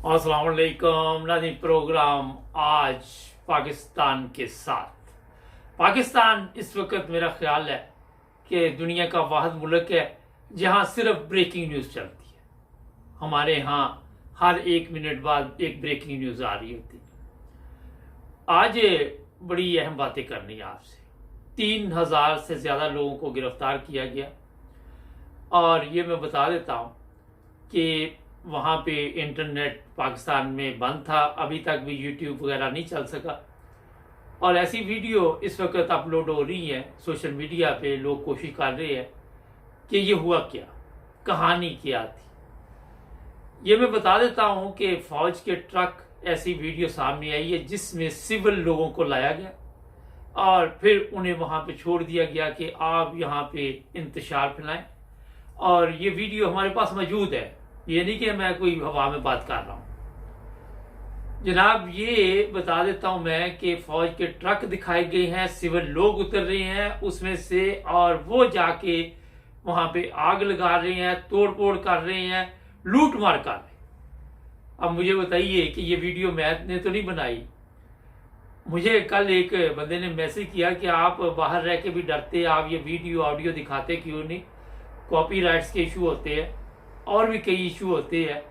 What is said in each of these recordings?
अस्सलाम वालेकुम नाज़रीन। प्रोग्राम आज पाकिस्तान के साथ। पाकिस्तान इस वक्त मेरा ख्याल है कि दुनिया का वाहिद मुल्क है जहां सिर्फ ब्रेकिंग न्यूज़ चलती है। हमारे यहाँ हर 1 मिनट बाद एक ब्रेकिंग न्यूज़ आ रही होती है। आज बड़ी अहम बातें करनी है आपसे। 3000 से ज़्यादा लोगों को गिरफ्तार किया गया और ये मैं बता देता हूँ कि वहाँ पे इंटरनेट पाकिस्तान में बंद था, अभी तक भी यूट्यूब वगैरह नहीं चल सका और ऐसी वीडियो इस वक्त अपलोड हो रही है सोशल मीडिया पे। लोग कोशिश कर रहे हैं कि ये हुआ क्या, कहानी क्या थी। ये मैं बता देता हूँ कि फौज के ट्रक ऐसी वीडियो सामने आई है जिसमें सिविल लोगों को लाया गया और फिर उन्हें वहाँ पे छोड़ दिया गया कि आप यहाँ पे इंतशार फैलाएं। और ये वीडियो हमारे पास मौजूद है, ये नहीं कि मैं कोई हवा में बात कर रहा हूं जनाब। ये बता देता हूं मैं कि फौज के ट्रक दिखाए गए हैं, सिविल लोग उतर रहे हैं उसमें से और वो जाके वहां पे आग लगा रहे हैं, तोड़ फोड़ कर रहे हैं, लूट मार कर रहे हैं। अब मुझे बताइए कि ये वीडियो मैंने तो नहीं बनाई। मुझे कल एक बंदे ने मैसेज किया कि आप बाहर रह के भी डरते, आप ये वीडियो ऑडियो दिखाते क्यों नहीं? कॉपीराइट्स के इशू होते हैं और भी कई इशू होते हैं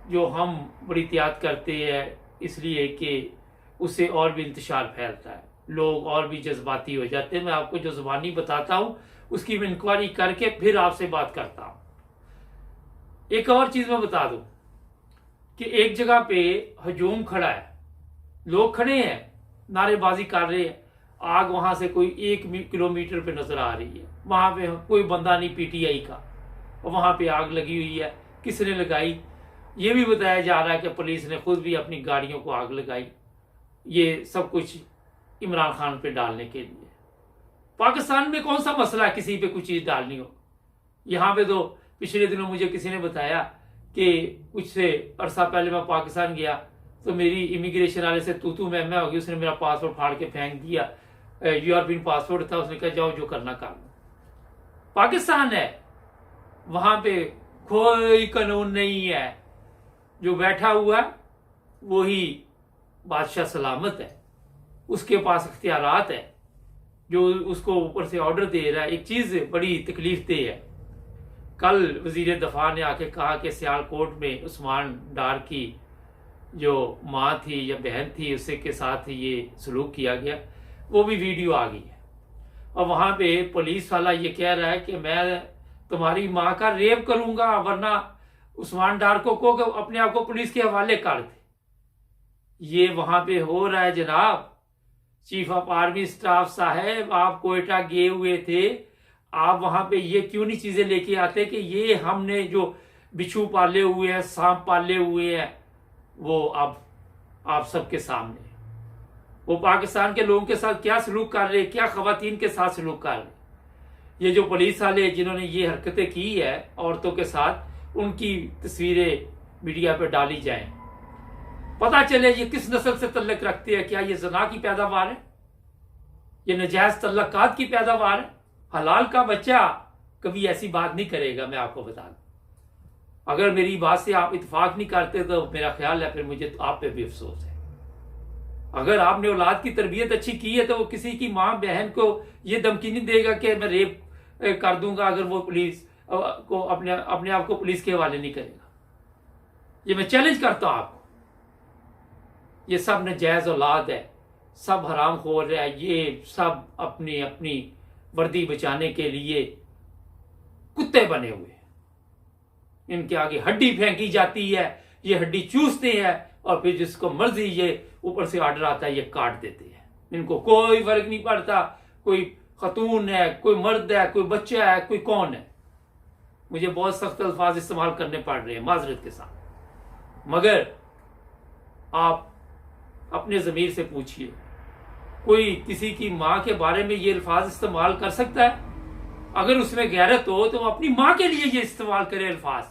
जो हम बड़ी एहतियात करते हैं, इसलिए कि उससे और भी इंतशार फैलता है, लोग और भी जज्बाती हो जाते हैं। मैं आपको जो ज़ुबानी बताता हूँ उसकी मैं इंक्वायरी करके फिर आपसे बात करता हूँ। एक और चीज़ मैं बता दूँ कि एक जगह पे हजूम खड़ा है, लोग खड़े हैं, नारेबाजी कर रहे हैं, आग वहां से कोई 1 किलोमीटर पे नजर आ रही है। वहां पे कोई बंदा नहीं पीटीआई का, और वहां पे आग लगी हुई है। किसने लगाई? ये भी बताया जा रहा है कि पुलिस ने खुद भी अपनी गाड़ियों को आग लगाई। ये सब कुछ इमरान खान पे डालने के लिए। पाकिस्तान में कौन सा मसला है किसी पे कुछ चीज डालनी हो? यहाँ पे तो पिछले दिनों मुझे किसी ने बताया कि कुछ से अरसा पहले मैं पाकिस्तान गया तो मेरी इमिग्रेशन वाले से तू मैं होगी। उसने मेरा पासपोर्ट फाड़ के फेंक दिया, यूरोपियन पासपोर्ट था। उसने कहा जाओ जो करना कर लो। पाकिस्तान है, वहां पे कोई कानून नहीं है, जो बैठा हुआ वही बादशाह सलामत है, उसके पास इख्तियारात है, जो उसको ऊपर से ऑर्डर दे रहा है। एक चीज बड़ी तकलीफ दे है, कल वजीर दफा ने आके कहा कि सियालकोट में उस्मान डार की जो माँ थी या बहन थी उससे के साथ ये सलूक किया गया। वो भी वीडियो आ गई है और वहां पे पुलिस वाला ये कह रहा है कि मैं तुम्हारी माँ का रेप करूंगा, वरना उस्मान डार को अपने आप को पुलिस के हवाले कर दे। ये वहां पे हो रहा है जनाब। चीफ ऑफ आर्मी स्टाफ साहब, आप कोयटा गए हुए थे, आप वहां पे ये क्यों नहीं चीजें लेके आते कि ये हमने जो बिच्छू पाले हुए हैं, सांप पाले हुए हैं, वो अब आप सबके सामने वो पाकिस्तान के लोगों के साथ क्या सलूक कर रहे, क्या खवातीन के साथ सलूक कर रहे। ये जो पुलिस वाले जिन्होंने ये हरकतें की है औरतों के साथ, उनकी तस्वीरें मीडिया पे डाली जाएं, पता चले ये किस नस्ल से तल्लक रखते हैं। क्या ये जना की पैदावार है? ये नजायज तल्लकात की पैदावार है? हलाल का बच्चा कभी ऐसी बात नहीं करेगा, मैं आपको बता दूं। अगर मेरी बात से आप इत्तेफाक नहीं करते तो मेरा ख्याल है फिर मुझे तो आप पे भी अफसोस है। अगर आपने औलाद की तरबियत अच्छी की है तो वो किसी की माँ बहन को ये धमकी नहीं देगा कि मैं रेप कर दूंगा अगर वो पुलिस को अपने आप को पुलिस के हवाले नहीं करेगा। ये मैं चैलेंज करता हूं आपको। ये सब नजायज औलाद है, सब हराम खोर है, ये सब अपनी अपनी वर्दी बचाने के लिए कुत्ते बने हुए हैं। इनके आगे हड्डी फेंकी जाती है, ये हड्डी चूसते हैं और फिर जिसको मर्जी ये ऊपर से ऑर्डर आता है ये काट देते हैं। इनको कोई फर्क नहीं पड़ता कोई खतून है, कोई मर्द है, कोई बच्चा है, कोई कौन है। मुझे बहुत सख्त अल्फाज इस्तेमाल करने पड़ रहे हैं माजरत के साथ, मगर आप अपने जमीर से पूछिए, कोई किसी की माँ के बारे में ये अल्फाज इस्तेमाल कर सकता है? अगर उसमें गैरत हो तो अपनी माँ के लिए ये इस्तेमाल करे अल्फाज।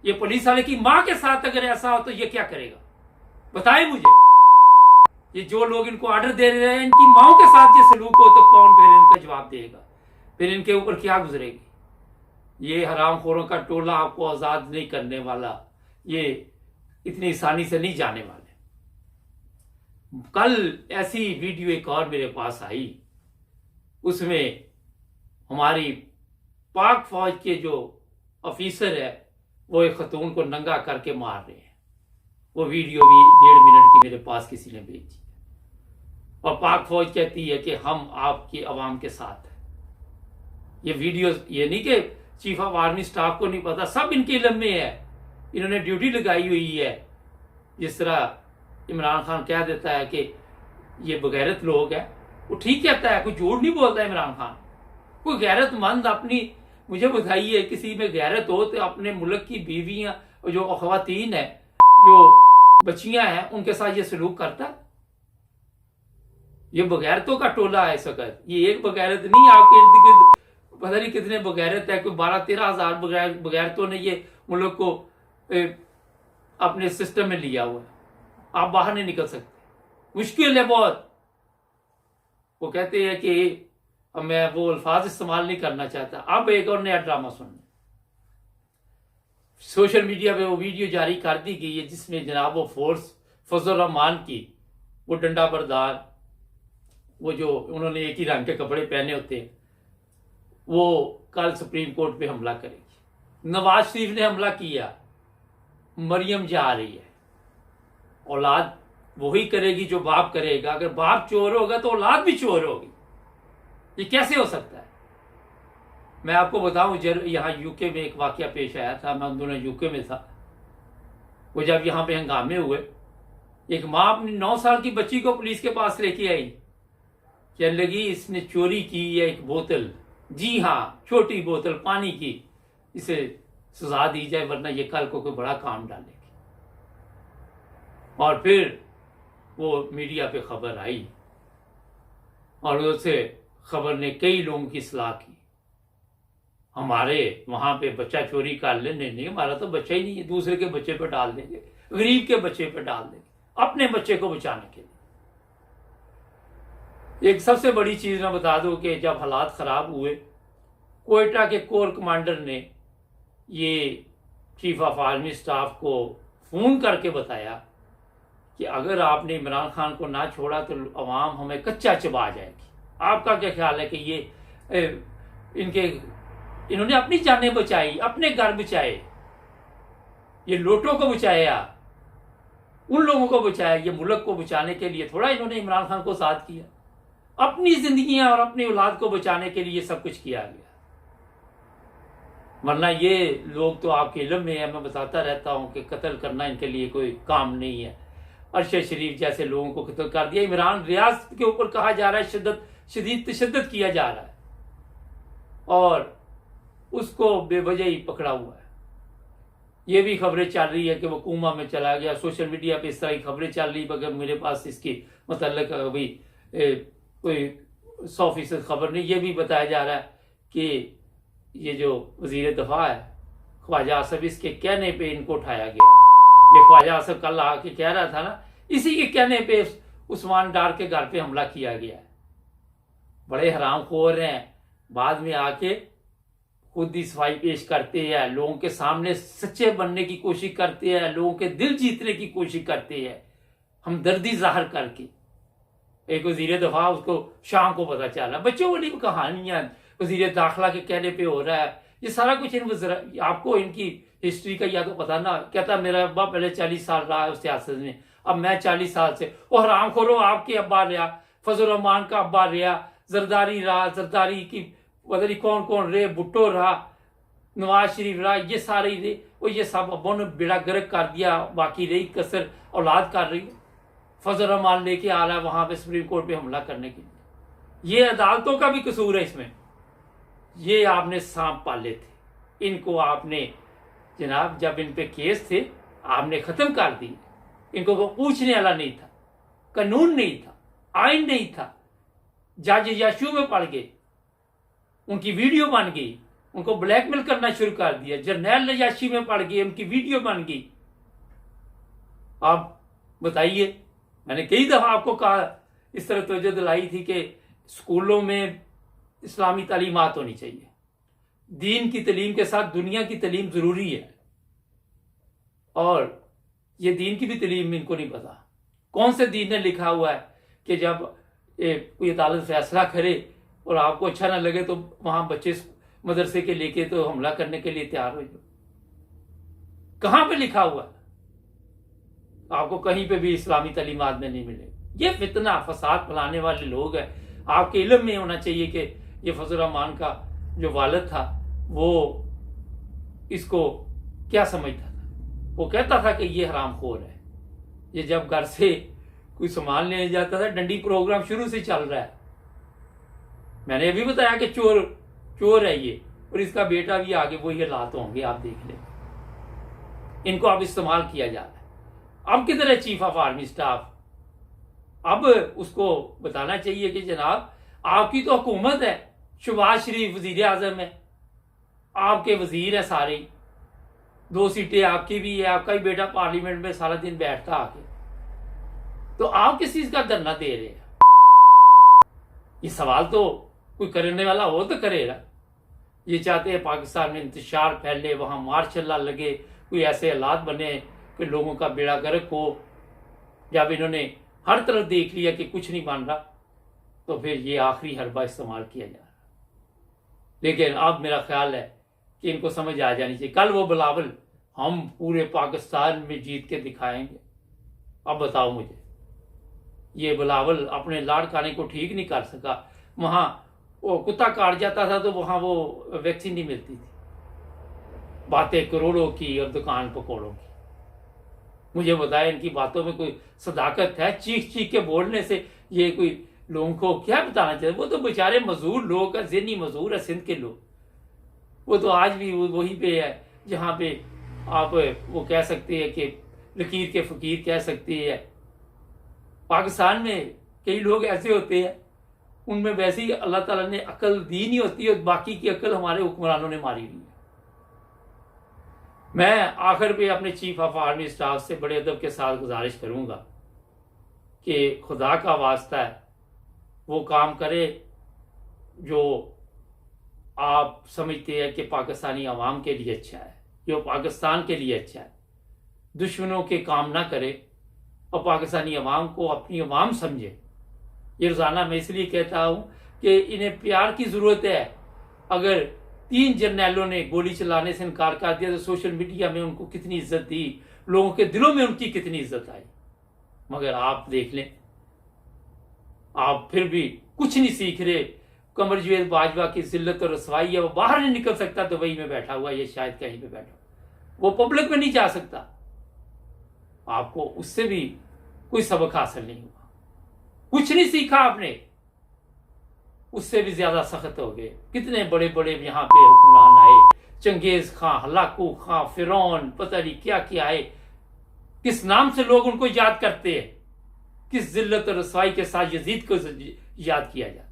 ये पुलिस वाले की माँ के साथ अगर ऐसा हो तो ये क्या करेगा? बताएं मुझे। ये जो लोग इनको ऑर्डर दे रहे हैं, इनकी माओं के साथ ये सलूक हो तो कौन फिर इनका जवाब देगा? फिर इनके ऊपर क्या गुजरेगी? ये हरामखोरों का टोला आपको आजाद नहीं करने वाला। ये इतनी आसानी से नहीं जाने वाले। कल ऐसी वीडियो एक और मेरे पास आई, उसमें हमारी पाक फौज के जो ऑफिसर है वो एक खतून को नंगा करके मार रहे हैं। वो वीडियो भी 1.5 मिनट की मेरे पास किसी ने भेजी और पाक फौज कहती है कि हम आपकी आवाम के साथ हैं। ये वीडियो, ये नहीं कि चीफ ऑफ आर्मी स्टाफ को नहीं पता, सब इनके इल्म में है। इन्होंने ड्यूटी लगाई हुई है। जिस तरह इमरान खान कह देता है कि ये बगैरत लोग हैं, वो ठीक कहता है, कोई झूठ नहीं बोलता इमरान खान। कोई गैरतमंद अपनी, मुझे बताइए किसी में गैरत हो तो अपने मुल्क की बीवियां और जो ख्वातीन है, जो बच्चियां हैं, उनके साथ ये सलूक करता है। ये बगैरतों का टोला है इस वक्त। ये एक बगैरत नहीं, आपके इर्द गिर्द पता नहीं कितने बगैरत है। कोई 12-13 हजार बगैरतों ने ये मुल्क को अपने सिस्टम में लिया हुआ है। आप बाहर नहीं निकल सकते, मुश्किल है बहुत। वो कहते हैं कि अब मैं वो अल्फाज इस्तेमाल नहीं करना चाहता। अब एक और नया ड्रामा सुनना। सोशल मीडिया पे वो वीडियो जारी कर दी गई है जिसमें जनाब वो फोर्स फजल रहमान की वो डंडा बरदार, वो जो उन्होंने एक ही रंग के कपड़े पहने होते हैं, वो कल सुप्रीम कोर्ट पे हमला करेगी। नवाज शरीफ ने हमला किया, मरियम जा रही है। औलाद वही करेगी जो बाप करेगा। अगर बाप चोर होगा तो औलाद भी चोर होगी। ये कैसे हो सकता है? मैं आपको बताऊं, यहाँ यूके में एक वाकया पेश आया था। मैं उन दोनों यूके में था। वो जब यहाँ पे हंगामे हुए, एक माँ अपनी 9 साल की बच्ची को पुलिस के पास लेके आई। कहने लगी इसने चोरी की है एक बोतल, जी हाँ छोटी बोतल पानी की, इसे सजा दी जाए वरना ये कल को कोई बड़ा काम डालेगी। और फिर वो मीडिया पे खबर आई और उससे खबर ने कई लोगों की सलाह की। हमारे वहां पे बच्चा चोरी कर ले, नहीं हमारा तो बच्चा ही नहीं है, दूसरे के बच्चे पे डाल देंगे, गरीब के बच्चे पे डाल देंगे, अपने बच्चे को बचाने के लिए। एक सबसे बड़ी चीज मैं बता दूं कि जब हालात खराब हुए, कोयटा के कोर कमांडर ने ये चीफ ऑफ आर्मी स्टाफ को फोन करके बताया कि अगर आपने इमरान खान को ना छोड़ा तो अवाम हमें कच्चा चबा जाएगी। आपका क्या ख्याल है कि ये इन्होंने अपनी जानें बचाई, अपने घर बचाए, ये लोटों को बचाया, उन लोगों को बचाया। ये मुल्क को बचाने के लिए थोड़ा इन्होंने इमरान खान को साथ किया, अपनी जिंदगियां और अपनी औलाद को बचाने के लिए सब कुछ किया गया। वरना ये लोग तो आपके इल्म में है, मैं बताता रहता हूं कि कत्ल करना इनके लिए कोई काम नहीं है। अरशद शरीफ जैसे लोगों को कत्ल कर दिया। इमरान रियाज के ऊपर कहा जा रहा है शदीद तशद्दुद किया जा रहा है और उसको बेवजह ही पकड़ा हुआ है। ये भी खबरें चल रही है कि वो कोमा में चला गया। सोशल मीडिया पे इस तरह की खबरें चल रही, मगर मेरे पास इसकी मतलब अभी कोई 100% खबर नहीं। ये भी बताया जा रहा है कि ये जो वजीर दफा है ख्वाजा आसिफ, इसके कहने पे इनको उठाया गया। ये ख्वाजा आसिफ कल आके कह रहा था ना, इसी के कहने पे उस्मान डार के घर पे हमला किया गया है। बड़े हरामखोर हैं, बाद में आके खुद ही सफाई पेश करते हैं, लोगों के सामने सच्चे बनने की कोशिश करते हैं, लोगों के दिल जीतने की कोशिश करते हैं, हमदर्दी जाहिर करके। एक वजीर दफा, उसको शाम को पता चला, बच्चों वाली कहानियां वजीर दाखिला के कहने पे हो रहा है। ये सारा कुछ आपको इनकी हिस्ट्री का या तो पता ना। कहता मेरा अब्बा पहले 40 साल रहा है उस सियासत में, अब मैं 40 साल से। और हरामखोरो, आपके अब्बा रहा, फजल रहमान का अब्बा रहा, जरदारी रहा, जरदारी की पता नहीं कौन कौन रहे, भुट्टो रहा, नवाज शरीफ रहा, ये सारे रहे। और ये सब अब्बों ने बेड़ा गर्क कर दिया, बाकी रही कसर औलाद कर रही है। फजल रहमान लेके आ रहा है वहां पे सुप्रीम कोर्ट पे हमला करने के लिए। ये अदालतों का भी कसूर है इसमें। ये आपने सांप पाले थे, इनको आपने जनाब जब इन पे केस थे आपने खत्म कर दिए। इनको को पूछने वाला नहीं था, कानून नहीं था, आइन नहीं था। जज याशू में पड़ गए, उनकी वीडियो बन गई, उनको ब्लैकमेल करना शुरू कर दिया। जर्नैल नजाशी में पड़ गए, उनकी वीडियो बन गई। आप बताइए, मैंने कई दफा आपको कहा, इस तरह तवज्जो दिलाई थी कि स्कूलों में इस्लामी तालीमात होनी चाहिए। दीन की तालीम के साथ दुनिया की तालीम जरूरी है। और ये दीन की भी तालीम इनको नहीं पता। कौन से दीन ने लिखा हुआ है कि जब कोई अदालत फैसला करे और आपको अच्छा ना लगे तो वहां बच्चे मदरसे के लेके तो हमला करने के लिए तैयार हो जाओ? कहां पे लिखा हुआ है? आपको कहीं पे भी इस्लामी तालीमात में नहीं मिलेगी। ये फितना फसाद फैलाने वाले लोग हैं। आपके इल्म में होना चाहिए कि ये फजल रहमान का जो वालिद था वो इसको क्या समझता था। वो कहता था कि ये हरामखोर है। ये जब घर से कोई सामान लेने जाता था, डंडी प्रोग्राम शुरू से चल रहा है। मैंने अभी बताया कि चोर चोर है ये, और इसका बेटा भी आगे वही हालात होंगे, आप देख लें। इनको अब इस्तेमाल किया जा रहा है। अब किधर है चीफ ऑफ आर्मी स्टाफ? अब उसको बताना चाहिए कि जनाब आपकी तो हुकूमत है, शहबाज शरीफ वजीर आजम है, आपके वजीर है सारे, 2 सीटें आपकी भी है, आपका ही बेटा पार्लियामेंट में सारा दिन बैठता आके, तो आप किस चीज का धरना दे रहे हैं? ये सवाल तो कोई करने वाला हो तो करेगा। ये चाहते हैं पाकिस्तान में इंतशार फैले, वहां मार्शल लॉ लगे, कोई ऐसे हालात बने कि लोगों का बेड़ा गर्क हो। जब इन्होंने हर तरफ देख लिया कि कुछ नहीं बन रहा, तो फिर ये आखिरी हरबा इस्तेमाल किया जा रहा। लेकिन अब मेरा ख्याल है कि इनको समझ आ जानी चाहिए। कल वो बिलावल हम पूरे पाकिस्तान में जीत के दिखाएंगे। अब बताओ मुझे, ये बिलावल अपने लाड़ खाने को ठीक नहीं कर सका। वहां वो कुत्ता काट जाता था तो वहां वो वैक्सीन नहीं मिलती थी। बातें करोड़ों की और दुकान पकौड़ों की। मुझे बताया इनकी बातों में कोई सदाकत है? चीख चीख के बोलने से ये कोई लोगों को क्या बताना चाहिए? वो तो बेचारे मजदूर लोग हैं, ज़हनी मजदूर है सिंध के लोग। वो तो आज भी वहीं पे है जहाँ पे आप वो कह सकते हैं कि लकीर के फकीर कह सकते हैं। पाकिस्तान में कई लोग ऐसे होते हैं, उनमें वैसे ही अल्लाह ताला ने अकल दी नहीं होती और बाकी की अकल हमारे हुक्मरानों ने मारी हुई है। मैं आखिर पे अपने चीफ ऑफ आर्मी स्टाफ से बड़े अदब के साथ गुजारिश करूंगा कि खुदा का वास्ता है वो काम करे जो आप समझते हैं कि पाकिस्तानी अवाम के लिए अच्छा है, जो पाकिस्तान के लिए अच्छा है। दुश्मनों के काम ना करे और पाकिस्तानी अवाम को अपनी अवाम समझे। ये रोज़ाना मैं इसलिए कहता हूँ कि इन्हें प्यार की ज़रूरत है। अगर 3 जर्नैलों ने गोली चलाने से इनकार कर दिया तो सोशल मीडिया में उनको कितनी इज्जत दी, लोगों के दिलों में उनकी कितनी इज्जत आई। मगर आप देख लें, आप फिर भी कुछ नहीं सीख रहे। कमर जवेद बाजवा की जिल्लत और रसवाई है, वो बाहर नहीं निकल सकता तो वही में बैठा हुआ, ये शायद कहीं पे बैठा, वो पब्लिक में नहीं जा सकता। आपको उससे भी कोई सबक हासिल नहीं हुआ, कुछ नहीं सीखा आपने, उससे भी ज्यादा सख्त हो गए। कितने बड़े बड़े यहाँ पे हुक्मरान आए, चंगेज खां, हलाकू खां, फिरौन, पता नहीं क्या क्या आए। किस नाम से लोग उनको याद करते हैं, किस जिल्लत और रसवाई के साथ यजीद को याद किया जाता है।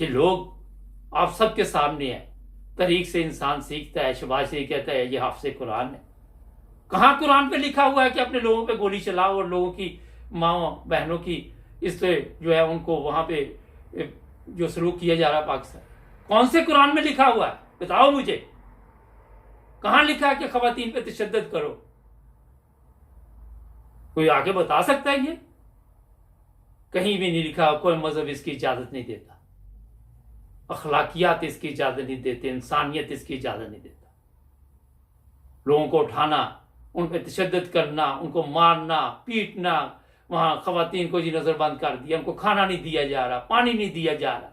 ये लोग आप सबके सामने है। तरीक से इंसान सीखता है। शहबाज शरीफ कहता है ये हाफिज़ कुरान है। कहाँ कुरान पे लिखा हुआ है कि अपने लोगों पे गोली चलाओ और लोगों की माँ बहनों की इससे जो है उनको वहां पे जो सलूक किया जा रहा है पाकिस्तान? कौन से कुरान में लिखा हुआ है? बताओ मुझे, कहां लिखा है कि खवातीन पे तशद्दुद करो? कोई आगे बता सकता है? ये कहीं भी नहीं लिखा। कोई मजहब इसकी इजाजत नहीं देता, अखलाकियात इसकी इजाजत नहीं देते, इंसानियत इसकी इजाजत नहीं देता। लोगों को उठाना, उन पर तशद्दुद करना, उनको मारना, पीटना, वहां खवातीन को जी नजरबंद कर दिया, उनको खाना नहीं दिया जा रहा, पानी नहीं दिया जा रहा।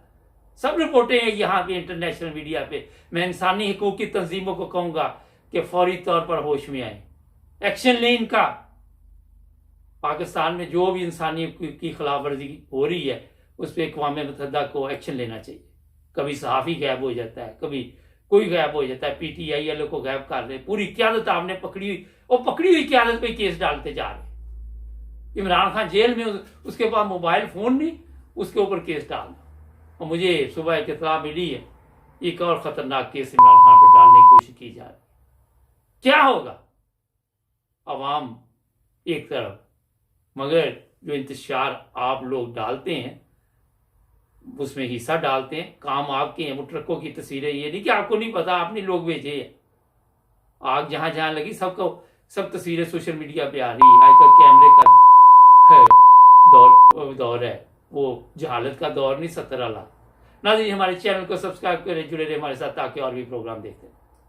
सब रिपोर्टें हैं यहाँ पे इंटरनेशनल मीडिया पे। मैं इंसानी हकूक की तंजीमों को कहूंगा कि फौरी तौर पर होश में आए, एक्शन लें इनका। पाकिस्तान में जो भी इंसानी की खिलाफ वर्जी हो रही है उस पर अक़वाम मुत्तहिदा को एक्शन लेना चाहिए। कभी सहाफ़ी गायब हो जाता है, कभी कोई गायब हो जाता है, PTI वालों को गायब कर रहे, पूरी क़यादत आपने पकड़ी हुई, और पकड़ी हुई क़यादत पे केस डालते जा रहे। इमरान खान जेल में, उसके पास मोबाइल फोन नहीं, उसके ऊपर केस डाल दो। और मुझे सुबह एक इत्तला मिली है एक और खतरनाक केस इमरान खान पर डालने की कोशिश की जा रही। क्या होगा? अवाम एक तरफ, मगर जो इंतशार आप लोग डालते हैं उसमें हिस्सा डालते हैं। काम आपके हैं। वो ट्रकों की तस्वीरें, ये नहीं कि आपको नहीं पता, आपने लोग भेजे हैं। आग जहां जहां लगी सबको सब तस्वीरें सोशल मीडिया पे आ रही। आजकल कैमरे का है दौर है, वो जहालत का दौर नहीं, 70 वाला। नाज़रीन, हमारे चैनल को सब्सक्राइब करें, जुड़े रहे हमारे साथ ताकि और भी प्रोग्राम देखते हैं।